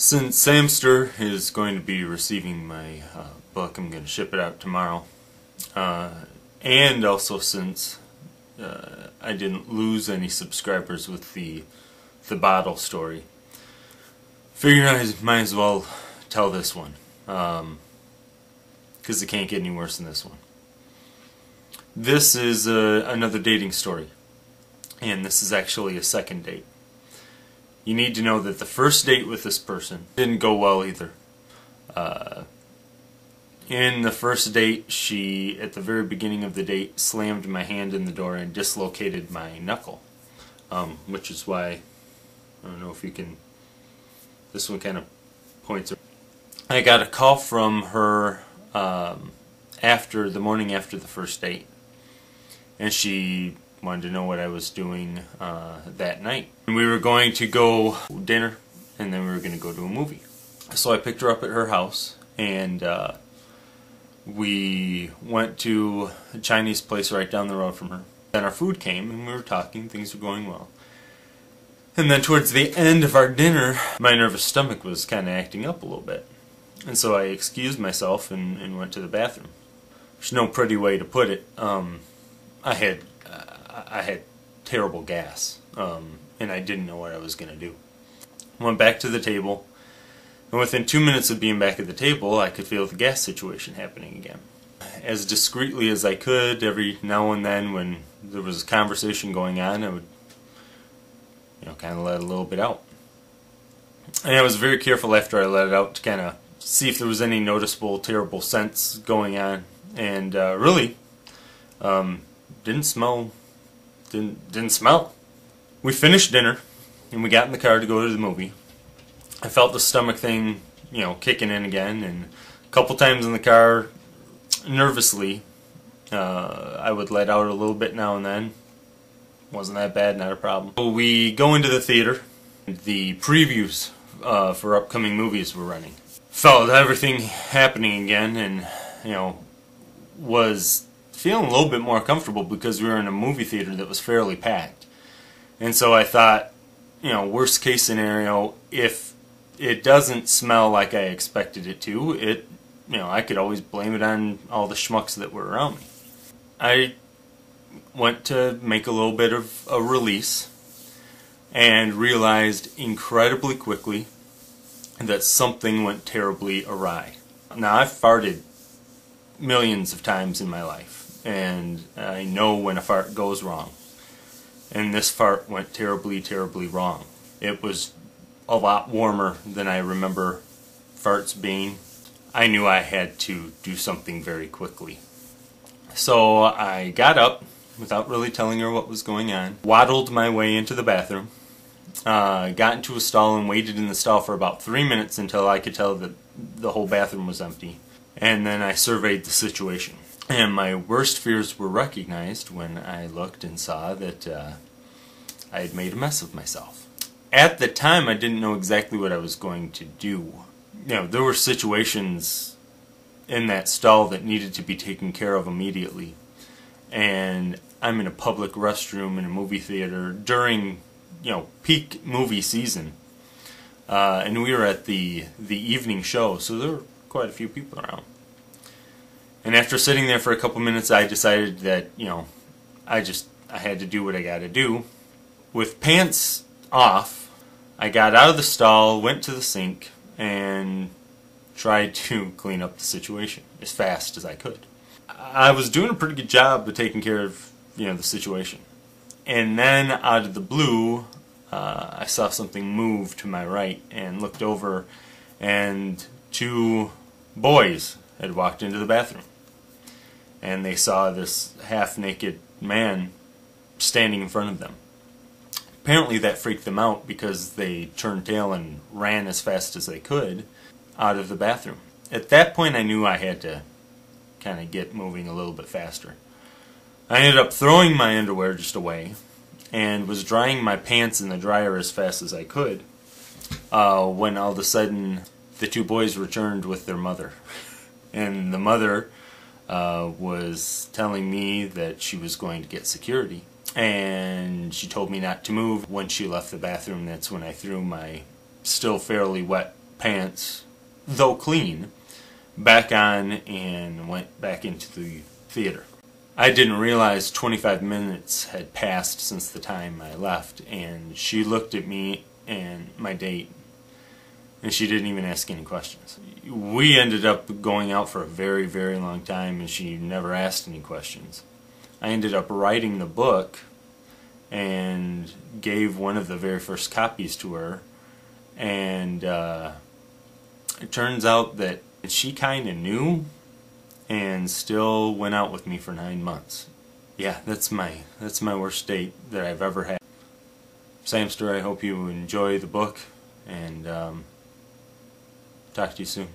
Since Samster is going to be receiving my book, I'm going to ship it out tomorrow. And also since I didn't lose any subscribers with the bottle story, figured I might as well tell this one, because it can't get any worse than this one. This is another dating story, and this is actually a second date. You need to know that the first date with this person didn't go well either. In the first date, she, at the very beginning of the date, slammed my hand in the door and dislocated my knuckle. Which is why, I don't know if you can, this one kind of points. I got a call from her the morning after the first date, and she wanted to know what I was doing that night. And we were going to go dinner, and then we were going to go to a movie. So I picked her up at her house, and we went to a Chinese place right down the road from her. Then our food came, and we were talking, things were going well. And then towards the end of our dinner, my nervous stomach was kind of acting up a little bit. And so I excused myself and went to the bathroom. There's no pretty way to put it. I had terrible gas, and I didn't know what I was going to do. I went back to the table, and within 2 minutes of being back at the table, I could feel the gas situation happening again. As discreetly as I could, every now and then when there was a conversation going on, I would kind of let a little bit out. And I was very careful after I let it out to kind of see if there was any noticeable terrible scents going on, and really didn't smell. We finished dinner, and we got in the car to go to the movie. I felt the stomach thing, kicking in again, and a couple times in the car, nervously, I would let out a little bit now and then. Wasn't that bad, not a problem. So we go into the theater. The previews for upcoming movies were running. Felt everything happening again, and was feeling a little bit more comfortable because we were in a movie theater that was fairly packed. And so I thought, worst case scenario, if it doesn't smell like I expected it to, I could always blame it on all the schmucks that were around me. I went to make a little bit of a release and realized incredibly quickly that something went terribly awry. Now, I've farted millions of times in my life, and I know when a fart goes wrong. And this fart went terribly, terribly wrong. It was a lot warmer than I remember farts being. I knew I had to do something very quickly. So I got up, without really telling her what was going on, waddled my way into the bathroom, got into a stall and waited in the stall for about 3 minutes until I could tell that the whole bathroom was empty. And then I surveyed the situation. And my worst fears were recognized when I looked and saw that I had made a mess of myself. At the time, I didn't know exactly what I was going to do. There were situations in that stall that needed to be taken care of immediately. And I'm in a public restroom in a movie theater during, peak movie season. And we were at the evening show, so there were quite a few people around. And after sitting there for a couple minutes, I decided that, I had to do what I got to do. With pants off, I got out of the stall, went to the sink, and tried to clean up the situation as fast as I could. I was doing a pretty good job of taking care of, the situation. And then, out of the blue, I saw something move to my right and looked over, and 2 boys had walked into the bathroom. And they saw this half-naked man standing in front of them. Apparently that freaked them out because they turned tail and ran as fast as they could out of the bathroom. At that point I knew I had to kind of get moving a little bit faster. I ended up throwing my underwear just away and was drying my pants in the dryer as fast as I could when all of a sudden the 2 boys returned with their mother. And the mother was telling me that she was going to get security. And she told me not to move. When she left the bathroom, that's when I threw my still fairly wet pants, though clean, back on and went back into the theater. I didn't realize 25 minutes had passed since the time I left, and she looked at me and my date, and she didn't even ask any questions. We ended up going out for a very, very long time, and she never asked any questions. I ended up writing the book and gave one of the very first copies to her, and it turns out that she kind of knew and still went out with me for 9 months. Yeah, that's my worst date that I've ever had. Samster, I hope you enjoy the book, and talk to you soon.